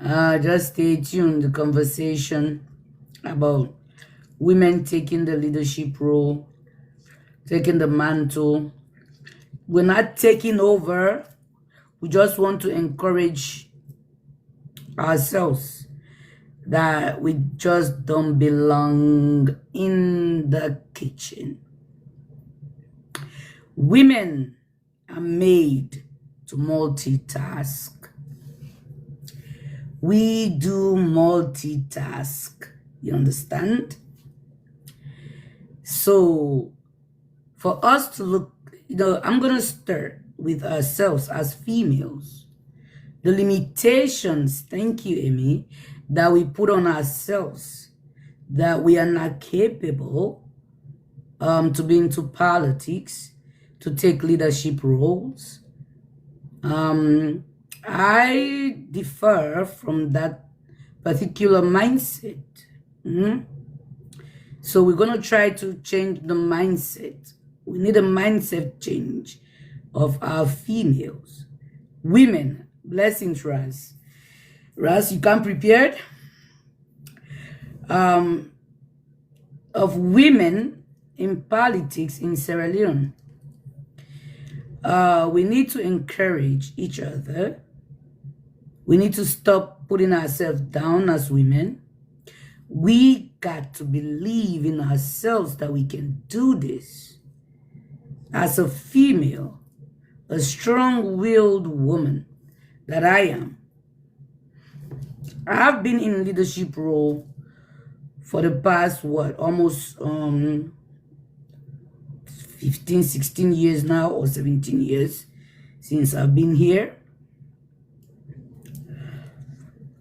Just stay tuned. The conversation about women taking the leadership role, taking the mantle. We're not taking over. We just want to encourage ourselves that we just don't belong in the kitchen. Women are made to multitask. We do multitask. You understand? So, for us to look, I'm going to start with ourselves as females. The limitations, thank you, Amy, that we put on ourselves, that we are not capable to be into politics, to take leadership roles. I differ from that particular mindset. So we're going to try to change the mindset. We need a mindset change of our females. Women, blessings, Raz. Raz, you come prepared? Of women in politics in Sierra Leone. We need to encourage each other. We need to stop putting ourselves down as women. We got to believe in ourselves that we can do this. As a female, a strong-willed woman that I am, I have been in leadership role for the past, almost 15, 16 years now, or 17 years since I've been here.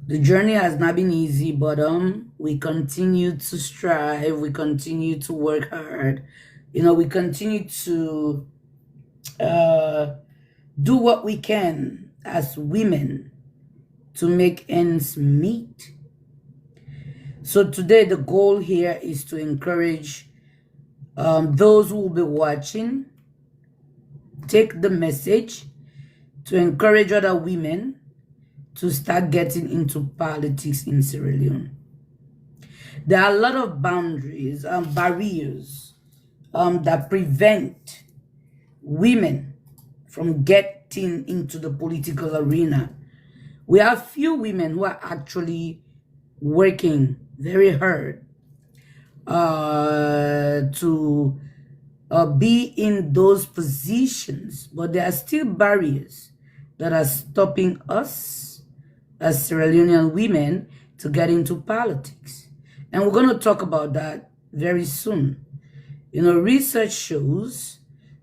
The journey has not been easy, but we continue to strive. We continue to work hard. We continue to do what we can as women to make ends meet. So today the goal here is to encourage those who will be watching, take the message to encourage other women to start getting into politics in Sierra Leone. There are a lot of boundaries and barriers that prevent women from getting into the political arena. We have few women who are actually working very hard to be in those positions, but there are still barriers that are stopping us as Sierra Leonean women to get into politics. And we're going to talk about that very soon. Research shows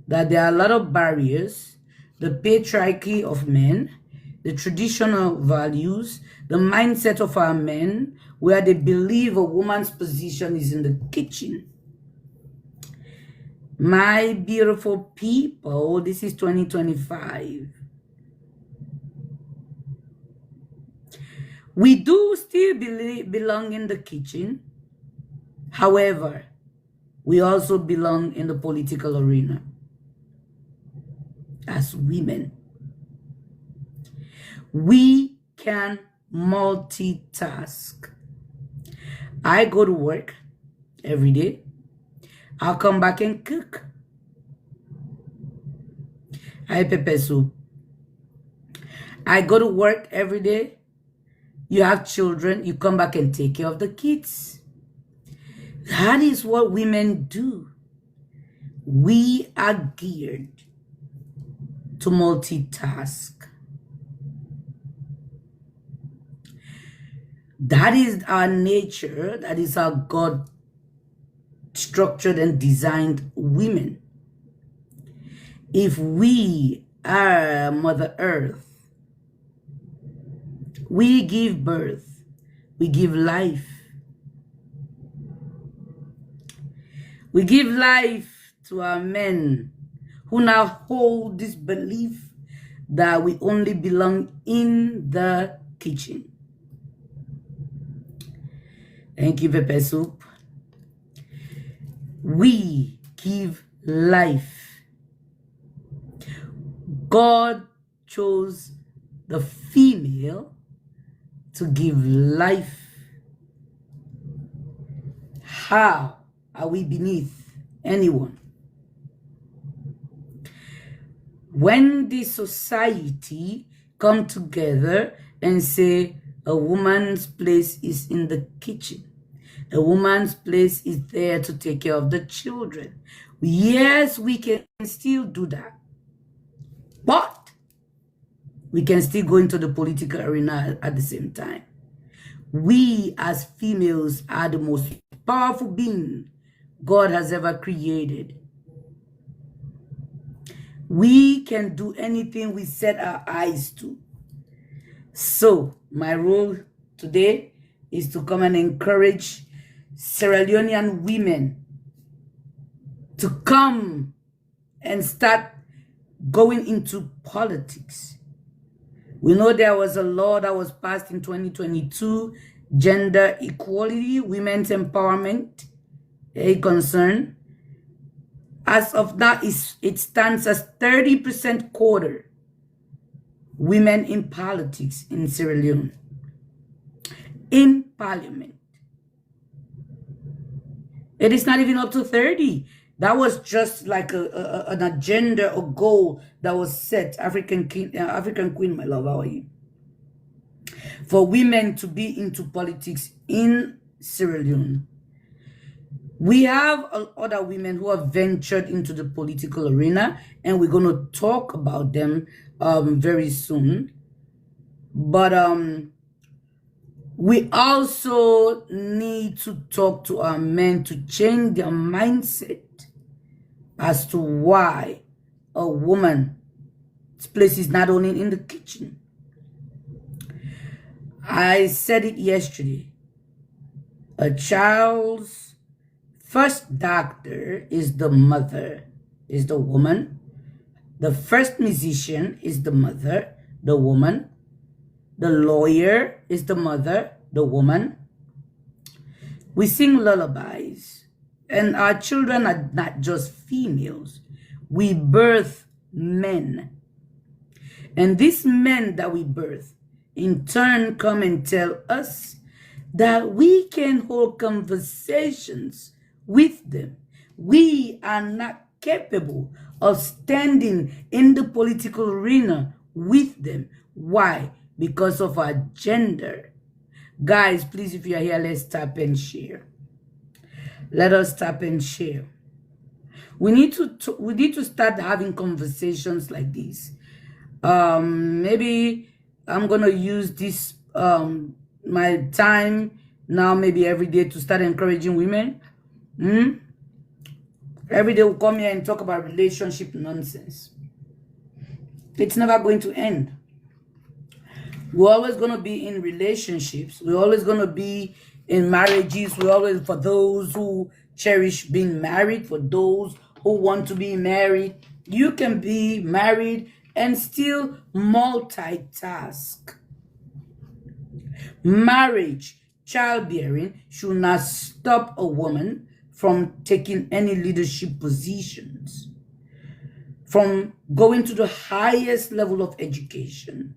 that there are a lot of barriers, the patriarchy of men, the traditional values, the mindset of our men, where they believe a woman's position is in the kitchen. My beautiful people, this is 2025. We do still belong in the kitchen. However, we also belong in the political arena as women. We can multitask. I go to work every day. I'll come back and cook. I pepper soup. I go to work every day. You have children, you come back and take care of the kids. That is what women do. We are geared to multitask. That is our nature. That is how God structured and designed women. If we are Mother Earth, we give birth, we give life. We give life to our men who now hold this belief that we only belong in the kitchen. Thank you, pepper soup. We give life. God chose the female to give life. How are we beneath anyone? When the society come together and say a woman's place is in the kitchen, a woman's place is there to take care of the children. Yes, we can still do that, but we can still go into the political arena at the same time. We as females are the most powerful being God has ever created. We can do anything we set our eyes to. So my role today is to come and encourage Sierra Leonean women to come and start going into politics. We know there was a law that was passed in 2022, gender equality, women's empowerment, a concern. As of now, it stands as 30% quarter women in politics in Sierra Leone, in parliament. It is not even up to 30. That was just like an agenda, a goal that was set. African Queen, my love, how are you? For women to be into politics in Sierra Leone. We have other women who have ventured into the political arena, and we're going to talk about them very soon. But we also need to talk to our men to change their mindset as to why a woman's place is not only in the kitchen. I said it yesterday. A child's first doctor is the mother, is the woman. The first musician is the mother, the woman. The lawyer is the mother, the woman. We sing lullabies, and our children are not just females. We birth men. And these men that we birth, in turn, come and tell us that we can hold conversations with them. We are not capable of standing in the political arena with them. Why? Because of our gender. Guys, please, if you are here, let's tap and share. Let us tap and share. We need to start having conversations like this. Maybe I'm gonna use this my time now, maybe every day, to start encouraging women. Every day we'll come here and talk about relationship nonsense. It's never going to end. We're always going to be in relationships. We're always going to be in marriages. We're always, for those who cherish being married, for those who want to be married, you can be married and still multitask. Marriage, childbearing should not stop a woman from taking any leadership positions, from going to the highest level of education.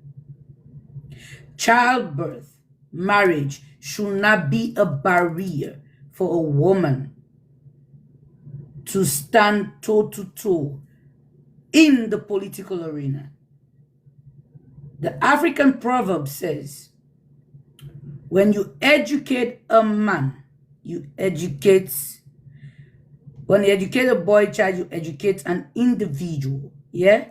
Childbirth, marriage should not be a barrier for a woman to stand toe-to-toe in the political arena. The African proverb says, when you educate a man, when you educate a boy child, you educate an individual, yeah?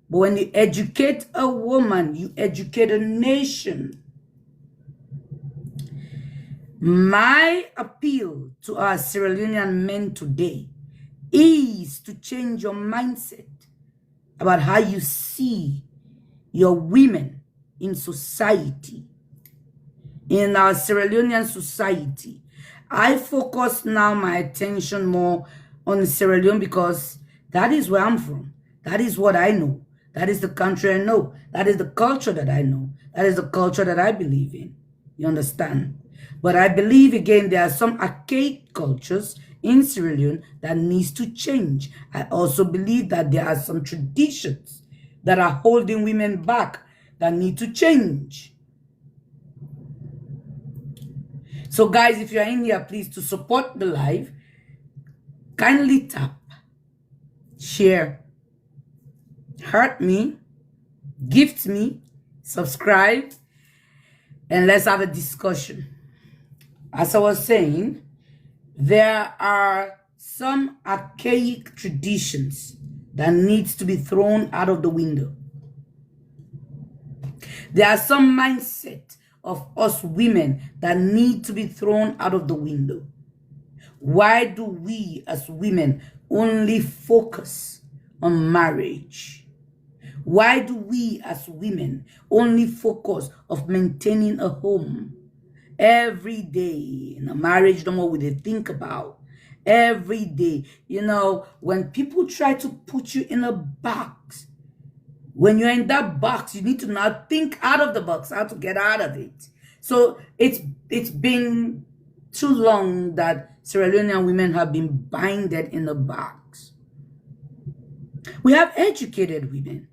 But when you educate a woman, you educate a nation. My appeal to our Sierra Leonean men today is to change your mindset about how you see your women in society, in our Sierra Leonean society. I focus now my attention more on Sierra Leone because that is where I'm from. That is what I know. That is the country I know. That is the culture that I know. That is the culture that I believe in. You understand? But I believe, again, there are some archaic cultures in Sierra Leone that needs to change. I also believe that there are some traditions that are holding women back that need to change. So guys, if you're in here, please, to support the live, kindly tap, share, heart me, gift me, subscribe, and let's have a discussion. As I was saying, there are some archaic traditions that needs to be thrown out of the window. There are some mindset of us women that need to be thrown out of the window. Why do we as women only focus on marriage? Why do we as women only focus on maintaining a home? Every day in a marriage, no more would they think about. Every day, you know, when people try to put you in a box, when you're in that box, you need to now think out of the box, how to get out of it. So it's been too long that Sierra Leonean women have been binded in a box. We have educated women.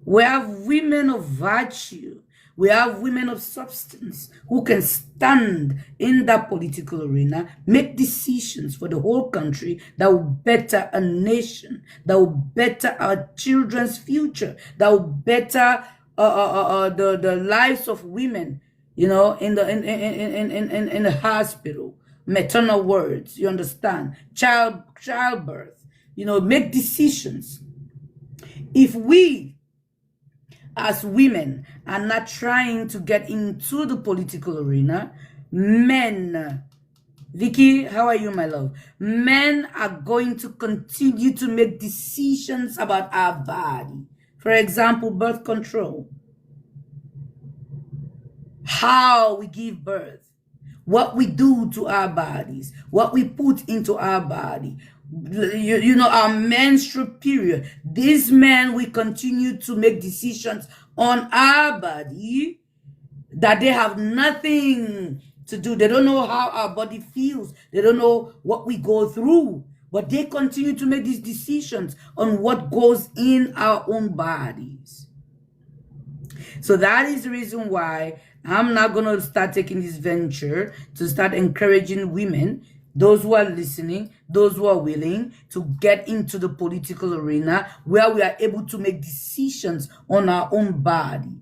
We have women of virtue. We have women of substance who can stand in that political arena, make decisions for the whole country that will better a nation, that will better our children's future, that will better the lives of women, you know, in the hospital, maternal wards, you understand, childbirth, you know, make decisions. If we as women are not trying to get into the political arena, men, Vicky, how are you, my love? Men are going to continue to make decisions about our body. For example, birth control. How we give birth. What we do to our bodies. What we put into our body. You know, our menstrual period. These men will continue to make decisions on our body that they have nothing to do. They don't know how our body feels. They don't know what we go through. But they continue to make these decisions on what goes in our own bodies. So that is the reason why I'm not going to start taking this venture to start encouraging women, those who are listening, those who are willing to get into the political arena where we are able to make decisions on our own body.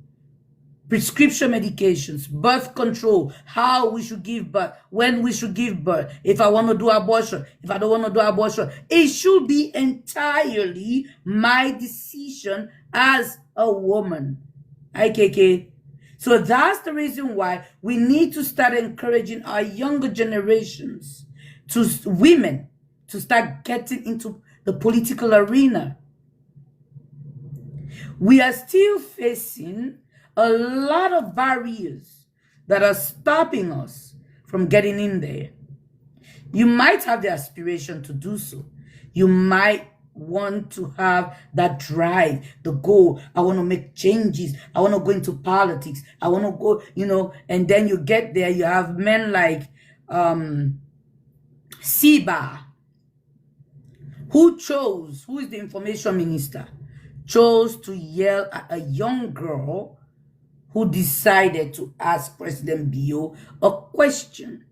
Prescription medications, birth control, how we should give birth, when we should give birth, if I want to do abortion, if I don't want to do abortion. It should be entirely my decision as a woman. IKK. So that's the reason why we need to start encouraging our younger generations, to women, to start getting into the political arena. We are still facing a lot of barriers that are stopping us from getting in there. You might have the aspiration to do so. You might want to have that drive, the goal. I want to make changes. I want to go into politics. I want to go, you know, and then you get there, you have men like Siba, who is the information minister, chose to yell at a young girl who decided to ask President Bio a question.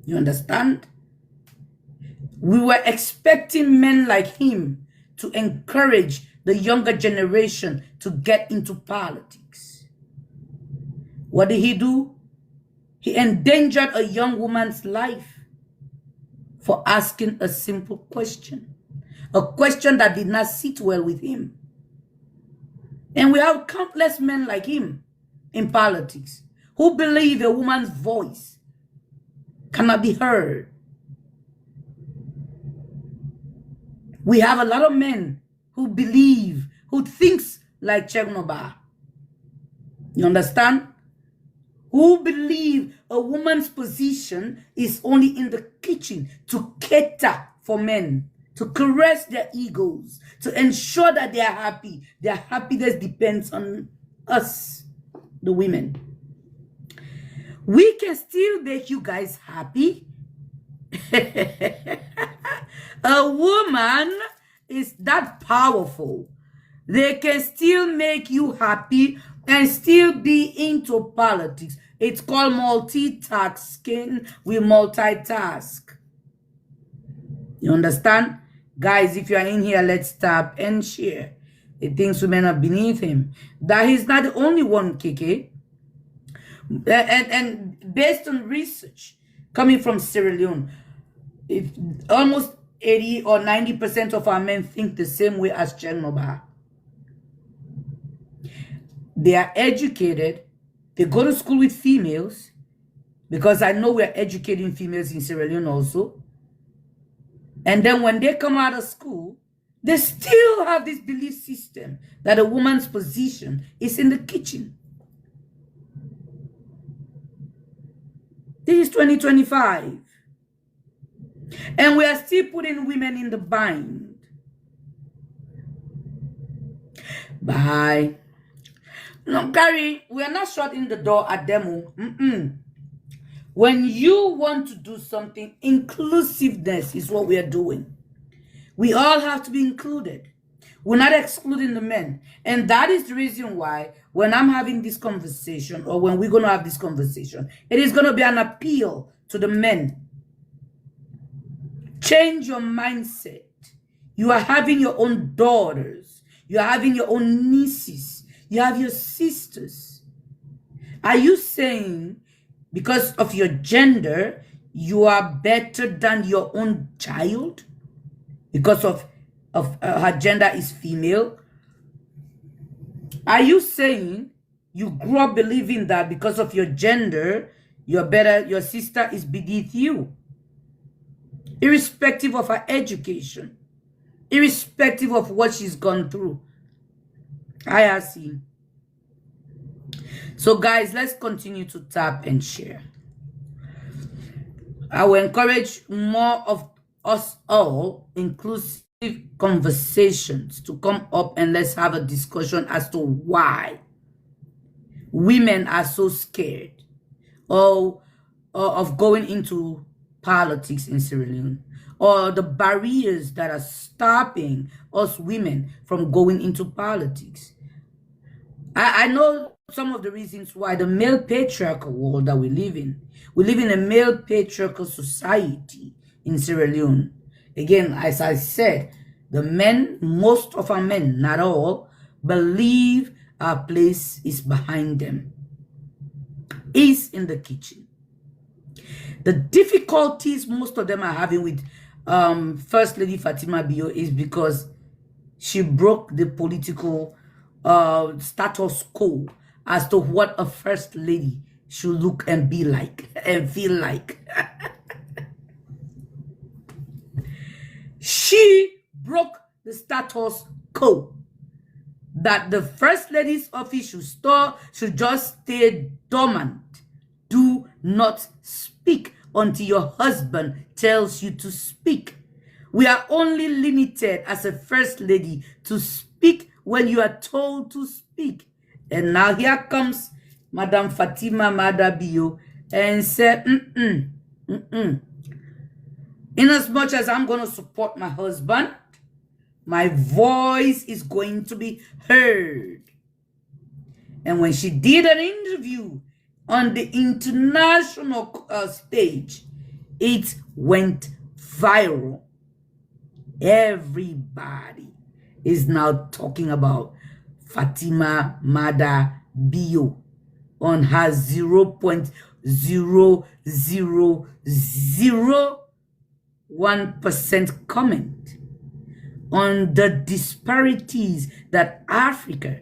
You understand? We were expecting men like him to encourage the younger generation to get into politics. What did he do? He endangered a young woman's life for asking a simple question. A question that did not sit well with him. And we have countless men like him in politics who believe a woman's voice cannot be heard. We have a lot of men who believe, who thinks like Chernobyl. You understand? Who believe a woman's position is only in the kitchen to cater for men, to caress their egos, to ensure that they are happy. Their happiness depends on us, the women. We can still make you guys happy. A woman is that powerful. They can still make you happy and still be into politics. It's called multitasking. We multitask. You understand? Guys, if you are in here, let's tap and share. He thinks women are beneath him. That he's not the only one, KK. And based on research coming from Sierra Leone, if almost 80 or 90% of our men think the same way as Chernobyl. They are educated. They go to school with females, because I know we're educating females in Sierra Leone also. And then when they come out of school, they still have this belief system that a woman's position is in the kitchen. This is 2025. And we are still putting women in the bind. Bye. No, Gary, we are not shutting the door at demo. When you want to do something, inclusiveness is what we are doing. We all have to be included. We're not excluding the men. And that is the reason why when I'm having this conversation, or when we're going to have this conversation, it is going to be an appeal to the men. Change your mindset. You are having your own daughters. You are having your own nieces. You have your sisters. Are you saying because of your gender, you are better than your own child? Because of her gender is female? Are you saying you grew up believing that because of your gender, you're better, your sister is beneath you? Irrespective of her education, irrespective of what she's gone through. I see. So guys, let's continue to tap and share. I will encourage more of us all, inclusive conversations, to come up and let's have a discussion as to why women are so scared of going into politics in Sierra Leone, or the barriers that are stopping us women from going into politics. I know some of the reasons why. The male patriarchal world that we live in. We live in a male patriarchal society in Sierra Leone. Again, as I said, the men, most of our men, not all, believe our place is behind them, is in the kitchen. The difficulties most of them are having with First Lady Fatima Bio is because she broke the political status quo as to what a first lady should look and be like and feel like. She broke the status quo that the first lady's office should just stay dormant. Do not speak until your husband tells you to speak. We are only limited as a first lady to speak when you are told to speak. And now here comes Madam Fatima Madabio and said, in as much as I'm going to support my husband, my voice is going to be heard. And when she did an interview on the international stage, it went viral. Everybody is now talking about Fatima Mada Bio on her 0.0001% comment on the disparities that Africa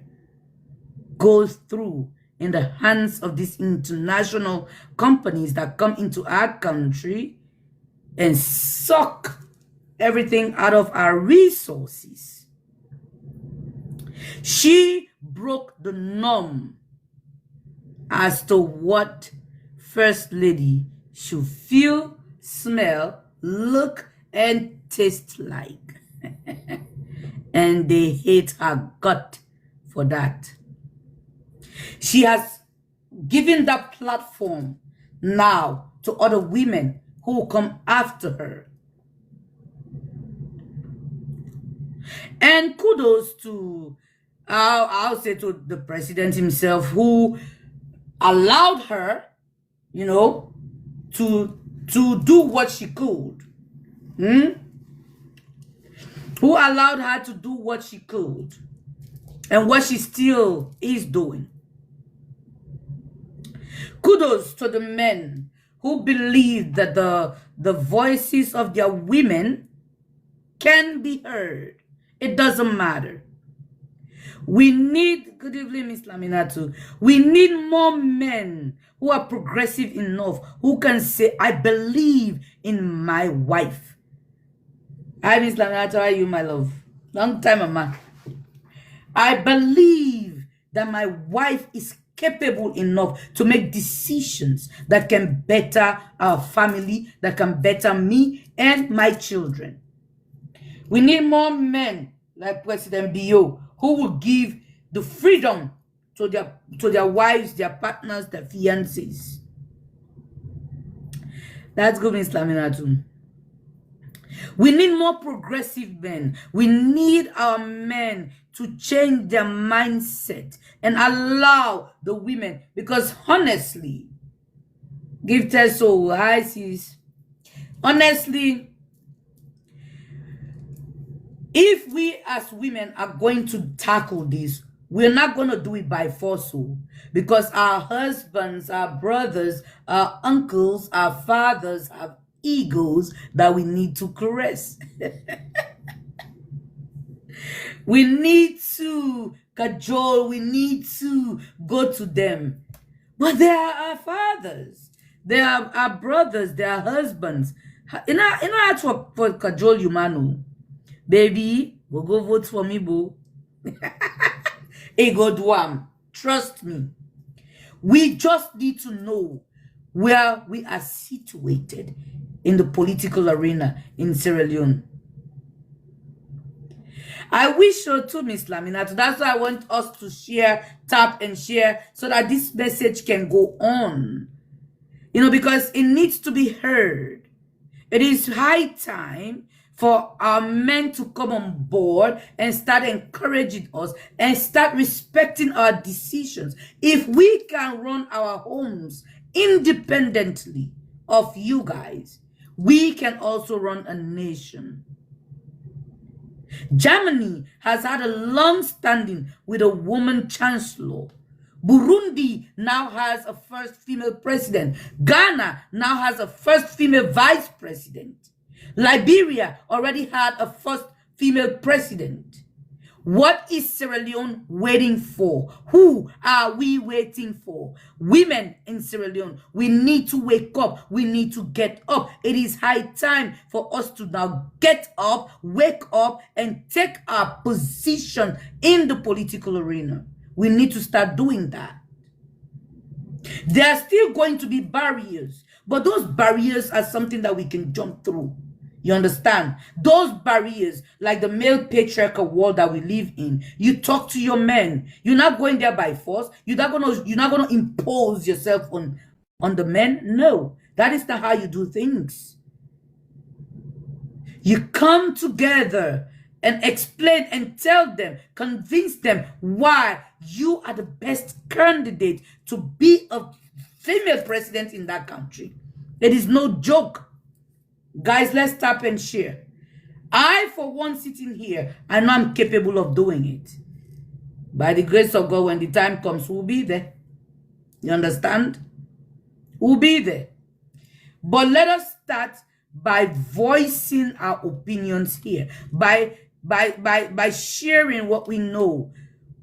goes through in the hands of these international companies that come into our country and suck everything out of our resources. She broke the norm as to what First Lady should feel, smell, look, and taste like. And they hate her gut for that. She has given that platform now to other women who will come after her. And kudos to, I'll say to the president himself, who allowed her, you know, to do what she could? Who allowed her to do what she could and what she still is doing? Kudos to the men who believe that the voices of their women can be heard. It doesn't matter. We need, good evening, Miss Laminatu. We need more men who are progressive enough, who can say, I believe in my wife. Hi, Miss Laminatu, how are you, my love? Long time, Mama. I believe that my wife is capable enough to make decisions that can better our family, that can better me and my children. We need more men like President Bio who will give the freedom to their wives, their partners, their fiancés. That's good, Miss Laminatu. We need more progressive men. We need our men to change their mindset and allow the women, because honestly, give so hi sis. Honestly, if we as women are going to tackle this, we're not going to do it by force, because our husbands, our brothers, our uncles, our fathers have egos that we need to caress. We need to cajole, we need to go to them. But they are our fathers, they are our brothers, they are husbands. You know how for cajole you, Manu. Baby, we'll go vote for me, boo. Ego duam. Trust me. We just need to know where we are situated in the political arena in Sierra Leone. I wish so too, Miss Laminatu. That's why I want us to share, tap and share, so that this message can go on. You know, because it needs to be heard. It is high time for our men to come on board and start encouraging us and start respecting our decisions. If we can run our homes independently of you guys, we can also run a nation. Germany has had a long standing with a woman chancellor. Burundi now has a first female president. Ghana now has a first female vice president. Liberia already had a first female president. What is Sierra Leone waiting for? Who are we waiting for? Women in Sierra Leone, we need to wake up. We need to get up. It is high time for us to now get up, wake up, and take our position in the political arena. We need to start doing that. There are still going to be barriers, but those barriers are something that we can jump through. You understand? Those barriers, like the male patriarchal world that we live in, you talk to your men. You're not going there by force. You're not gonna impose yourself on the men. No, that is not how you do things. You come together and explain and tell them, convince them why you are the best candidate to be a female president in that country. It is no joke. Guys, let's tap and share. I, for one, sitting here, I know I'm capable of doing it. By the grace of God, when the time comes, we'll be there. You understand? We'll be there. But let us start by voicing our opinions here. By sharing what we know.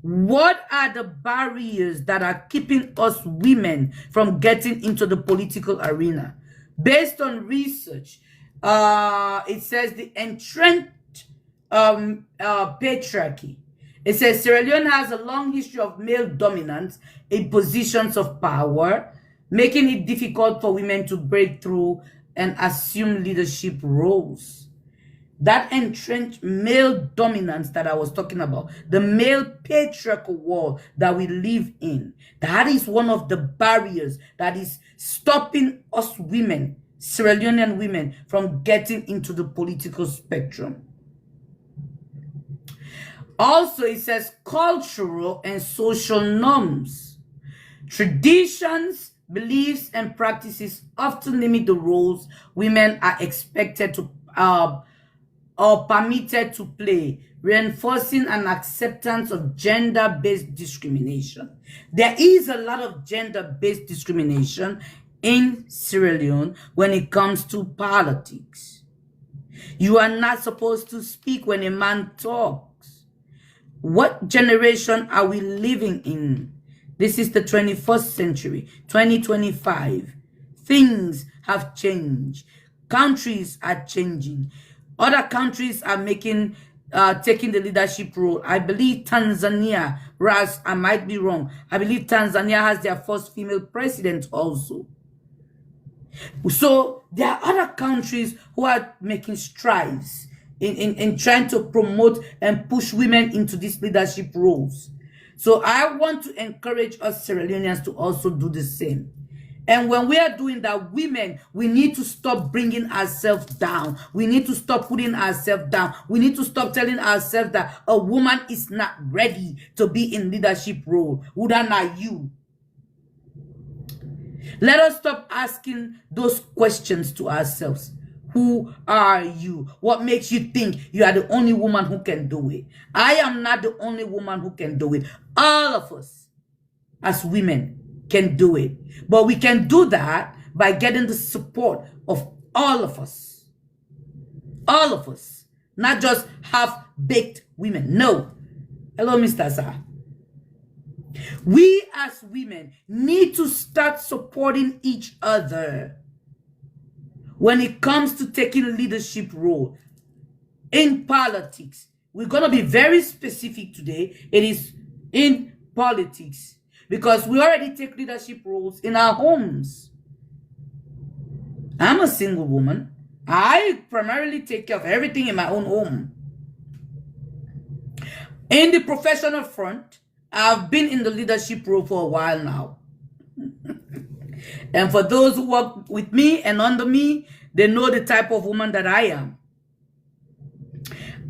What are the barriers that are keeping us women from getting into the political arena? Based on research, it says the entrenched patriarchy. It says Sierra Leone has a long history of male dominance in positions of power, making it difficult for women to break through and assume leadership roles. That entrenched male dominance that I was talking about, the male patriarchal world that we live in, that is one of the barriers that is stopping us women, Sierra Leonean women, from getting into the political spectrum. Also, it says cultural and social norms. Traditions, beliefs, and practices often limit the roles women are expected to or permitted to play, reinforcing an acceptance of gender-based discrimination. There is a lot of gender-based discrimination in Sierra Leone when it comes to politics. You are not supposed to speak when a man talks. What generation are we living in? This is the 21st century, 2025. Things have changed. Countries are changing. Other countries are taking the leadership role. I believe Tanzania, Ras, I might be wrong. I believe Tanzania has their first female president also. So there are other countries who are making strides in trying to promote and push women into these leadership roles. So I want to encourage us Sierra Leoneans to also do the same. And when we are doing that, women, we need to stop bringing ourselves down. We need to stop putting ourselves down. We need to stop telling ourselves that a woman is not ready to be in leadership role. Who are you? Let us stop asking those questions to ourselves. Who are you? What makes you think you are the only woman who can do it? I am not the only woman who can do it. All of us as women can do it. But we can do that by getting the support of all of us. All of us. Not just half-baked women. No. Hello, Mr. Sir. We as women need to start supporting each other when it comes to taking a leadership role in politics. We're going to be very specific today. It is in politics because we already take leadership roles in our homes. I'm a single woman. I primarily take care of everything in my own home. In the professional front, I've been in the leadership role for a while now. And for those who work with me and under me, they know the type of woman that I am.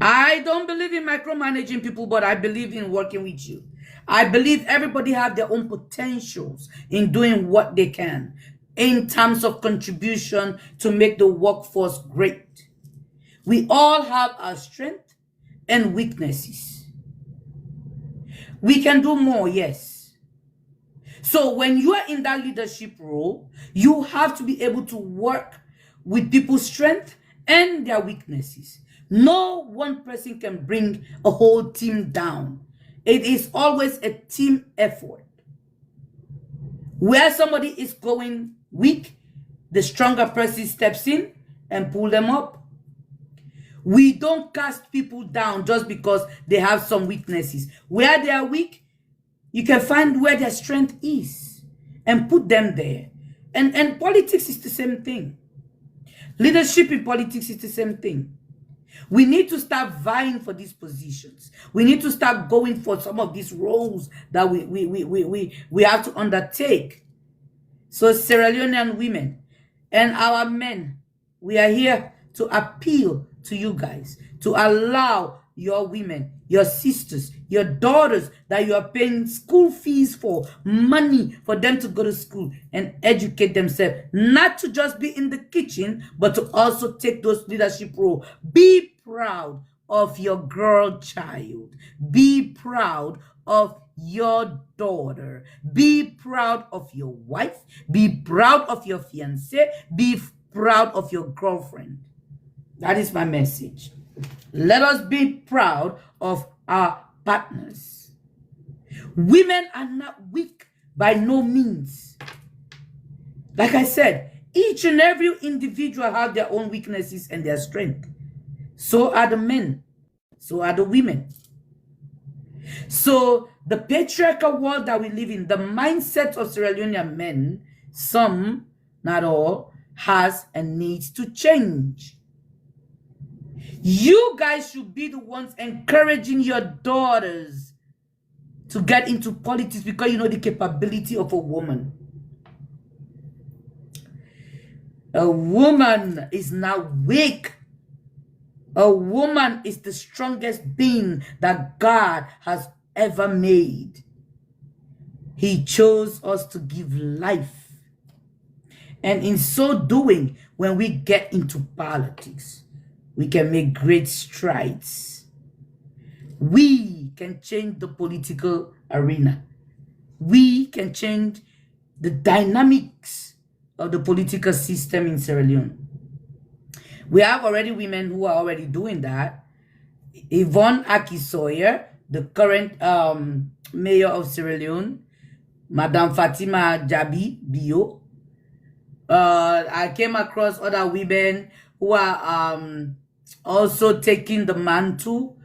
I don't believe in micromanaging people, but I believe in working with you. I believe everybody have their own potentials in doing what they can in terms of contribution to make the workforce great. We all have our strengths and weaknesses. We can do more, yes. So when you are in that leadership role, you have to be able to work with people's strength and their weaknesses. No one person can bring a whole team down. It is always a team effort. Where somebody is going weak, the stronger person steps in and pull them up. We don't cast people down just because they have some weaknesses. Where they are weak, you can find where their strength is and put them there. And politics is the same thing. Leadership in politics is the same thing. We need to start vying for these positions. We need to start going for some of these roles that we have to undertake. So Sierra Leonean women and our men, we are here to appeal to you guys to allow your women, your sisters, your daughters that you are paying school fees for, money for them to go to school and educate themselves, not to just be in the kitchen, but to also take those leadership roles. Be proud of your girl child. Be proud of your daughter. Be proud of your wife. Be proud of your fiancé. Be proud of your girlfriend. That is my message. Let us be proud of our partners. Women are not weak by no means. Like I said, each and every individual have their own weaknesses and their strength. So are the men. So are the women. So the patriarchal world that we live in, the mindset of Sierra Leonean men, some, not all, has and needs to change. You guys should be the ones encouraging your daughters to get into politics because you know the capability of a woman. A woman is not weak. A woman is the strongest being that God has ever made. He chose us to give life. And in so doing, when we get into politics, we can make great strides. We can change the political arena. We can change the dynamics of the political system in Sierra Leone. We have already women who are already doing that. Yvonne Aki-Sawyer, the current mayor of Sierra Leone, Madame Fatima Jabi Bio. I came across other women who are also taking the mantle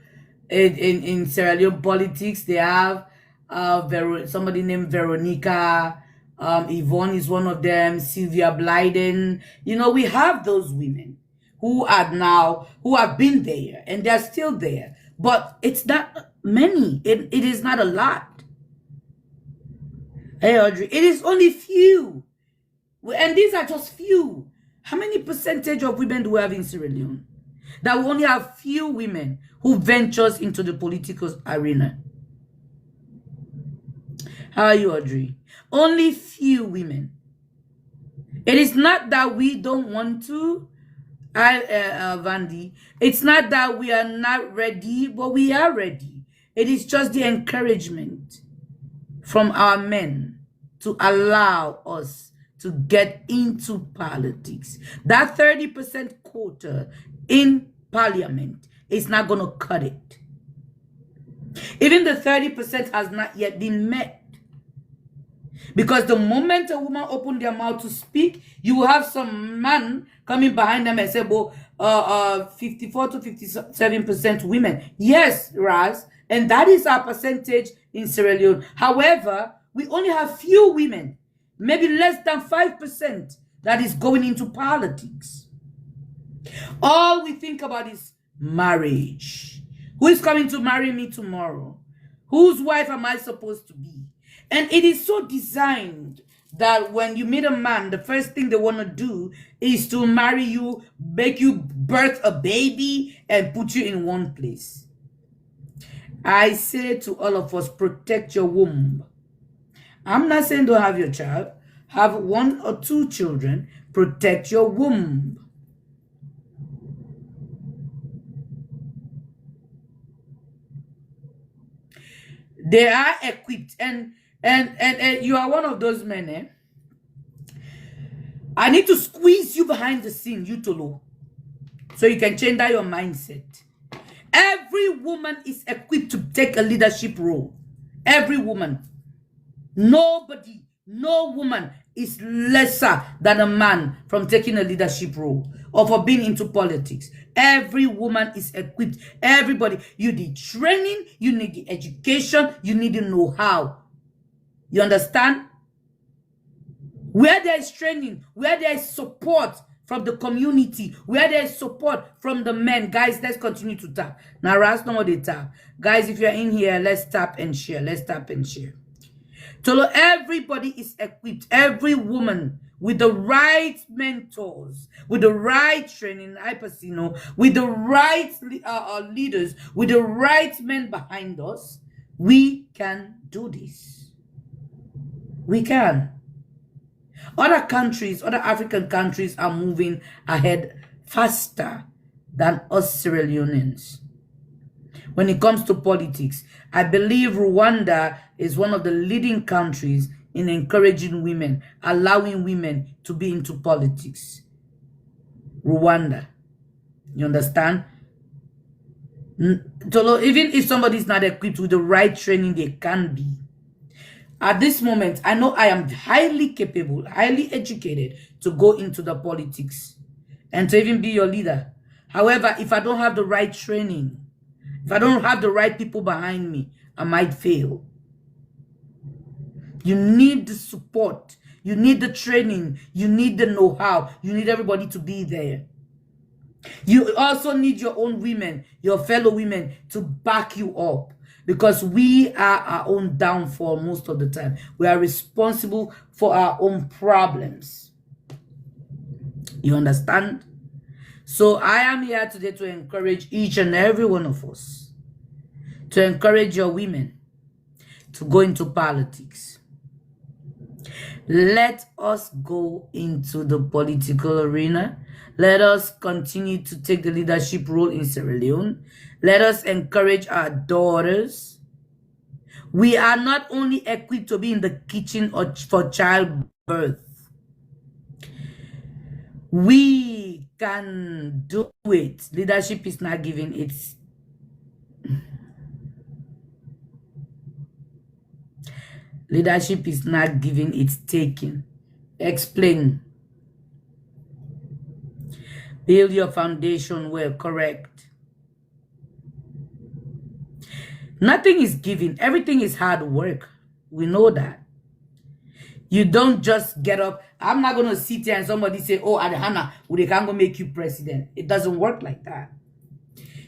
in Sierra Leone politics. They have somebody named Veronica. Yvonne is one of them. Sylvia Blyden. You know, we have those women who have been there and they're still there. But it's not many. It is not a lot. Hey, Audrey, it is only few. And these are just few. How many percentage of women do we have in Sierra Leone? That we only have few women who ventures into the political arena. How are you, Audrey? Only few women. It is not that we don't want to, Vandy. It's not that we are not ready, but we are ready. It is just the encouragement from our men to allow us to get into politics. That 30% quota in parliament is not going to cut it. Even the 30% has not yet been met. Because the moment a woman opens their mouth to speak, you will have some man coming behind them and say, well, 54 to 57% women. Yes, Raz, and that is our percentage in Sierra Leone. However, we only have few women, maybe less than 5% that is going into politics. All we think about is marriage. Who is coming to marry me tomorrow? Whose wife am I supposed to be? And it is so designed that when you meet a man, the first thing they want to do is to marry you, make you birth a baby, and put you in one place. I say to all of us, protect your womb. I'm not saying don't have your child. Have 1 or 2 children. Protect your womb. They are equipped, and you are one of those men, eh? I need to squeeze you behind the scene, you Tolo, so you can change that your mindset. Every woman is equipped to take a leadership role. Every woman. Nobody, no woman is lesser than a man from taking a leadership role or for being into politics. Every woman is equipped. Everybody. You need training, you need the education, you need the know-how. You understand? Where there is training, where there is support from the community, where there is support from the men, guys, let's continue to tap. Now, Raz, no more they tap. Guys, if you're in here, let's tap and share. Let's tap and share. So everybody is equipped. Every woman with the right mentors, with the right training, with the right leaders, with the right men behind us, we can do this. We can. Other countries, other African countries are moving ahead faster than us Sierra Leoneans. When it comes to politics, I believe Rwanda is one of the leading countries in encouraging women, allowing women to be into politics. Rwanda. You understand? So even if somebody is not equipped with the right training, they can be. At this moment, I know I am highly capable, highly educated to go into the politics and to even be your leader. However, if I don't have the right training, if I don't have the right people behind me, I might fail. You need the support. You need the training. You need the know-how. You need everybody to be there. You also need your own women, your fellow women, to back you up. Because we are our own downfall most of the time. We are responsible for our own problems. You understand? So I am here today to encourage each and every one of us. To encourage your women to go into politics. Let us go into the political arena. Let us continue to take the leadership role in Sierra Leone. Let us encourage our daughters. We are not only equipped to be in the kitchen or for childbirth. We can do it. Leadership is not giving its leadership is not giving, it's taking. Explain. Build your foundation well, correct. Nothing is given. Everything is hard work. We know that. You don't just get up. I'm not going to sit here and somebody say, oh, Adhana, they can't go make you president. It doesn't work like that.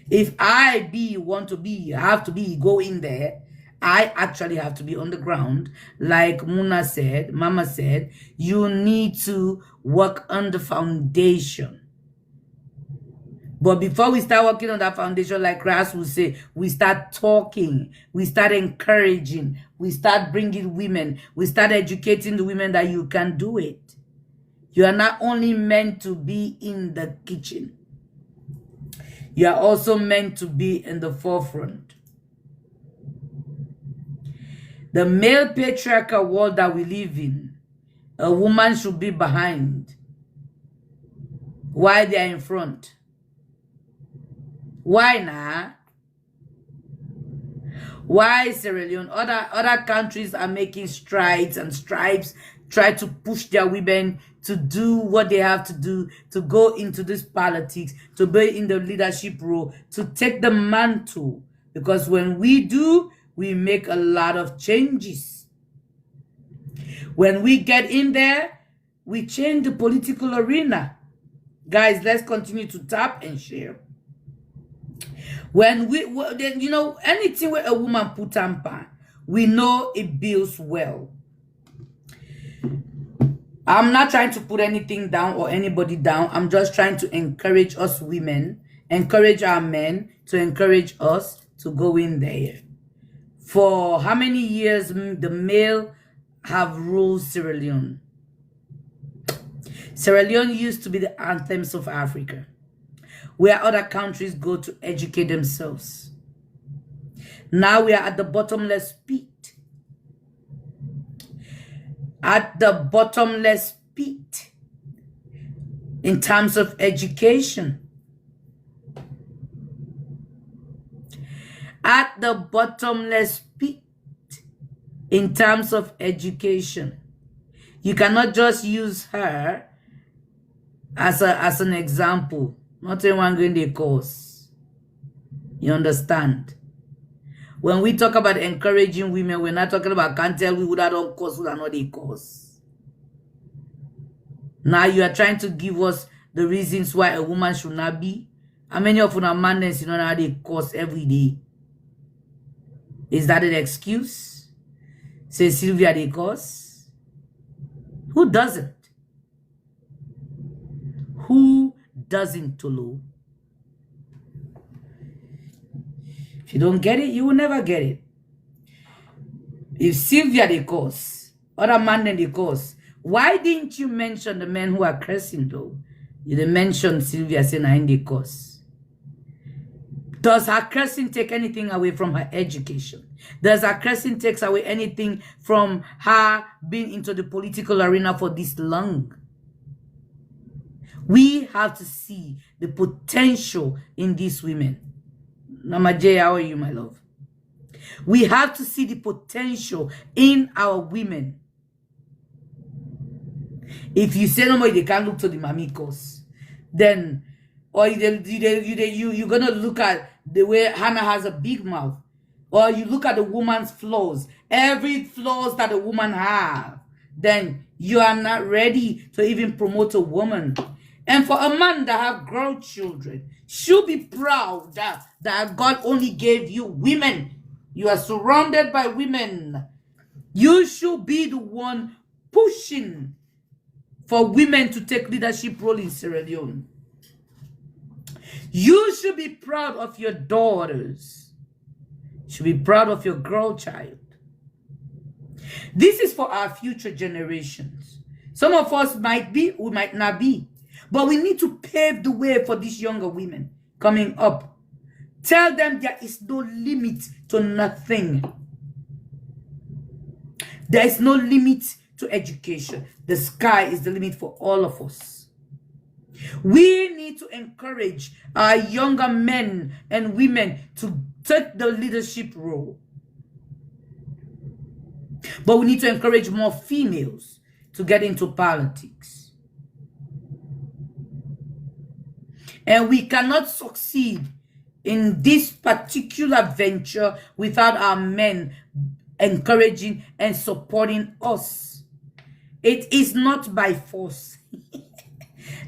If I want to be, have to be, go in there, I actually have to be on the ground. Like Muna said, Mama said, you need to work on the foundation. But before we start working on that foundation, like Ras would say, we start talking, we start encouraging, we start bringing women, we start educating the women that you can do it. You are not only meant to be in the kitchen. You are also meant to be in the forefront. The male patriarchal world that we live in, a woman should be behind while they are in front. Why now? Why Sierra Leone? Other countries are making strides and stripes, try to push their women to do what they have to do, to go into this politics, to be in the leadership role, to take the mantle. Because when we do, we make a lot of changes. When we get in there, we change the political arena. Guys, let's continue to tap and share. When you know, anything where a woman put on pan, we know it builds well. I'm not trying to put anything down or anybody down. I'm just trying to encourage us women, encourage our men to encourage us to go in there. For how many years the male have ruled Sierra Leone? Sierra Leone used to be the anthems of Africa, where other countries go to educate themselves. Now we are at the bottomless pit. At the bottomless pit in terms of education. At the bottomless pit in terms of education. You cannot just use her as an example. Not everyone going the course. You understand? When we talk about encouraging women, we're not talking about can't tell we would have done course, would have not the course. Now you are trying to give us the reasons why a woman should not be. How many of our madness, you know, how they course every day? Is that an excuse? Say Sylvia they course? Who doesn't? Who doesn't, Tolu? If you don't get it, you will never get it. If Sylvia the cause, other man than the cause, why didn't you mention the men who are cursing though? You didn't mention Sylvia saying I'm the cause. Does her cursing take anything away from her education? Does her cursing take away anything from her being into the political arena for this long? We have to see the potential in these women. Mama J, how are you, my love? We have to see the potential in our women. If you say no more, they can't look to the mamikos, then, or you're going to look at the way Hannah has a big mouth, or you look at the woman's flaws, every flaws that a woman has, then you are not ready to even promote a woman. And for a man that have grown children, should be proud that God only gave you women. You are surrounded by women. You should be the one pushing for women to take leadership role in Sierra Leone. You should be proud of your daughters. You should be proud of your girl child. This is for our future generations. Some of us might be, we might not be. But we need to pave the way for these younger women coming up. Tell them there is no limit to nothing. There is no limit to education. The sky is the limit for all of us. We need to encourage our younger men and women to take the leadership role. But we need to encourage more females to get into politics. And we cannot succeed in this particular venture without our men encouraging and supporting us. It is not by force.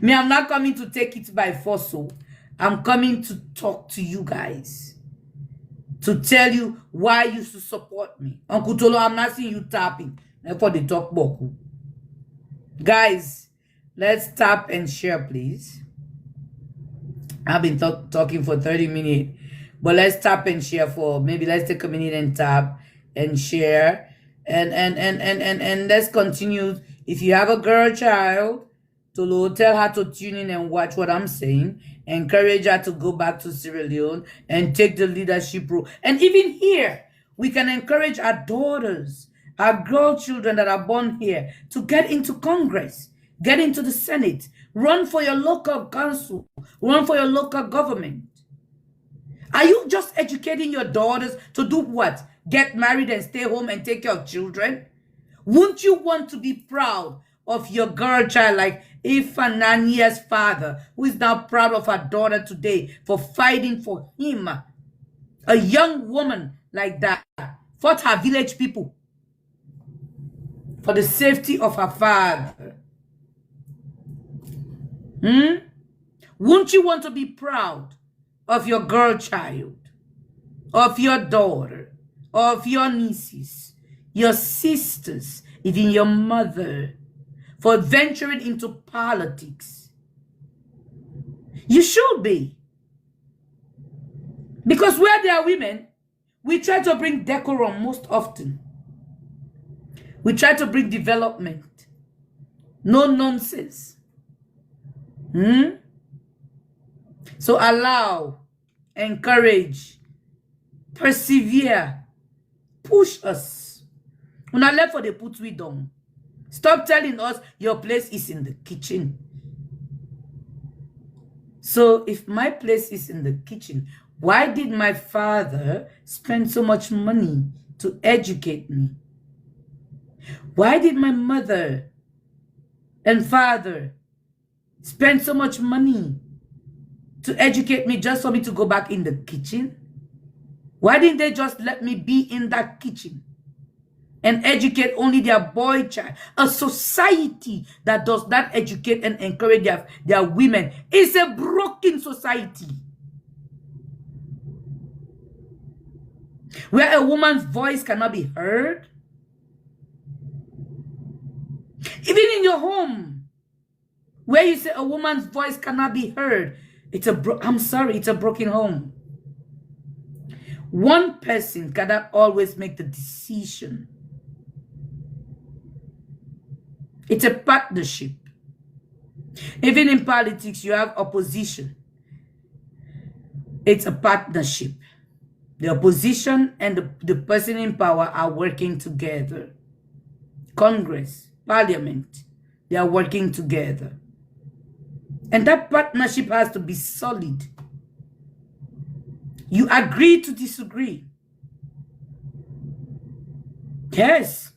Me, I'm not coming to take it by force. So I'm coming to talk to you guys, to tell you why you should support me. Uncle Tolo, I'm not seeing you tapping. Therefore, they talk boku. Guys, let's tap and share, please. I've been talking for 30 minutes, but let's tap and share for maybe let's take a minute and tap and share and let's continue. If you have a girl child, tell her to tune in and watch what I'm saying. Encourage her to go back to Sierra Leone and take the leadership role. And even here, we can encourage our daughters, our girl children that are born here to get into Congress, get into the Senate, run for your local council, run for your local government. Are you just educating your daughters to do what? Get married and stay home and take care of children? Wouldn't you want to be proud of your girl child like Ifanania's father, who is now proud of her daughter today for fighting for him? A young woman like that fought her village people for the safety of her father. Wouldn't you want to be proud of your girl child, of your daughter, of your nieces, your sisters, even your mother, for venturing into politics? You should be. Because where there are women, we try to bring decorum most often. We try to bring development. No nonsense. So allow, encourage, persevere, push us. When I left for the put we down. Stop telling us your place is in the kitchen. So if my place is in the kitchen, why did my father spend so much money to educate me? Why did my mother and father spend so much money to educate me just for me to go back in the kitchen? Why didn't they just let me be in that kitchen and educate only their boy child? A society that does not educate and encourage their women is a broken society. Where a woman's voice cannot be heard. Even in your home, where you say a woman's voice cannot be heard, it's a broken home. One person cannot always make the decision. It's a partnership. Even in politics, you have opposition. It's a partnership. The opposition and the person in power are working together. Congress, Parliament, they are working together. And that partnership has to be solid. You agree to disagree. Yes.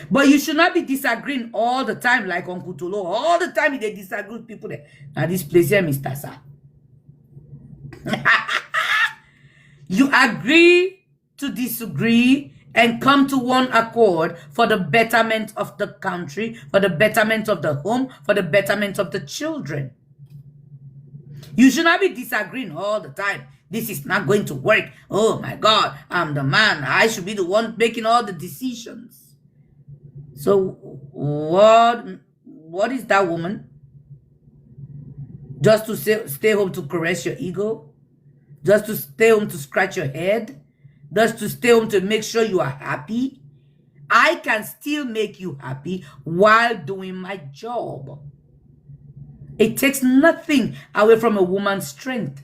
But you should not be disagreeing all the time like Uncle Tolo. All the time they disagree with people there. Now this place here, Mr. Sa. You agree to disagree and come to one accord for the betterment of the country, for the betterment of the home, for the betterment of the children. You should not be disagreeing all the time. This is not going to work. Oh my God, I'm the man. I should be the one making all the decisions. So what is that woman? Just to stay home to caress your ego? Just to stay home to scratch your head? just to stay home to make sure you are happy, I can still make you happy while doing my job. It takes nothing away from a woman's strength.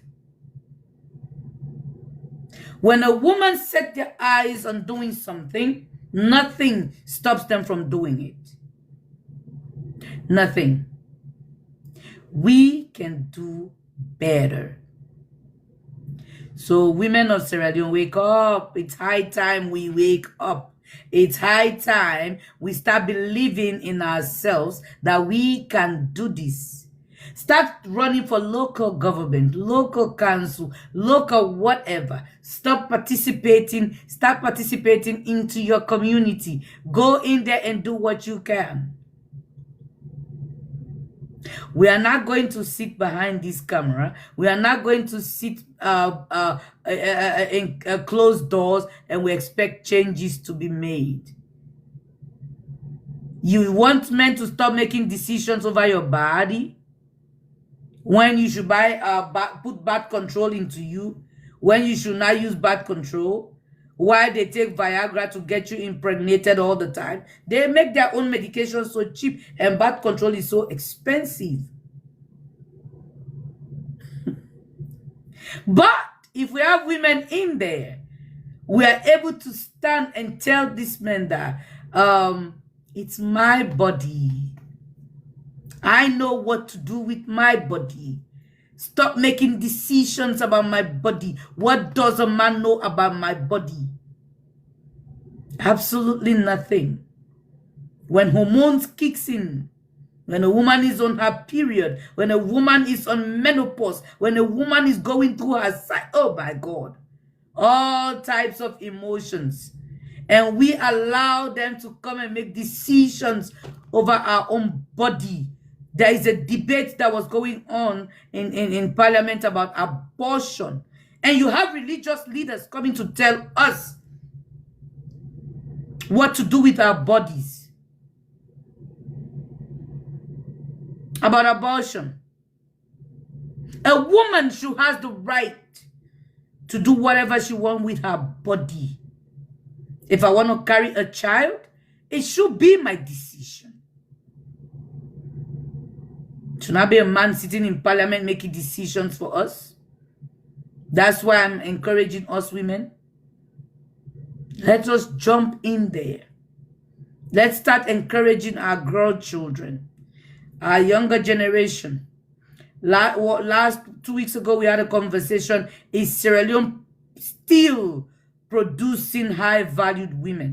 When a woman sets their eyes on doing something, nothing stops them from doing it. Nothing. We can do better. So women of Sierra Leone, wake up. It's high time we wake up. It's high time we start believing in ourselves that we can do this. Start running for local government, local council, local whatever. Start participating into your community. Go in there and do what you can. We are not going to sit behind this camera. We are not going to sit in closed doors and we expect changes to be made. You want men to stop making decisions over your body when you should put birth control into you, when you should not use birth control. Why they take Viagra to get you impregnated all the time? They make their own medication so cheap and birth control is so expensive. But if we have women in there, we are able to stand and tell these men that it's my body. I know what to do with my body. Stop making decisions about my body. What does a man know about my body? Absolutely nothing. When hormones kicks in, when a woman is on her period, when a woman is on menopause, when a woman is going through her oh my God, all types of emotions. And we allow them to come and make decisions over our own body. There is a debate that was going on in Parliament about abortion. And you have religious leaders coming to tell us what to do with our bodies. About abortion. A woman should have the right to do whatever she wants with her body. If I want to carry a child, it should be my decision. Should not be a man sitting in Parliament making decisions for us. That's why I'm encouraging us women. Let us jump in there. Let's start encouraging our girl children, our younger generation. Last 2 weeks ago, we had a conversation. Is Sierra Leone still producing high-valued women?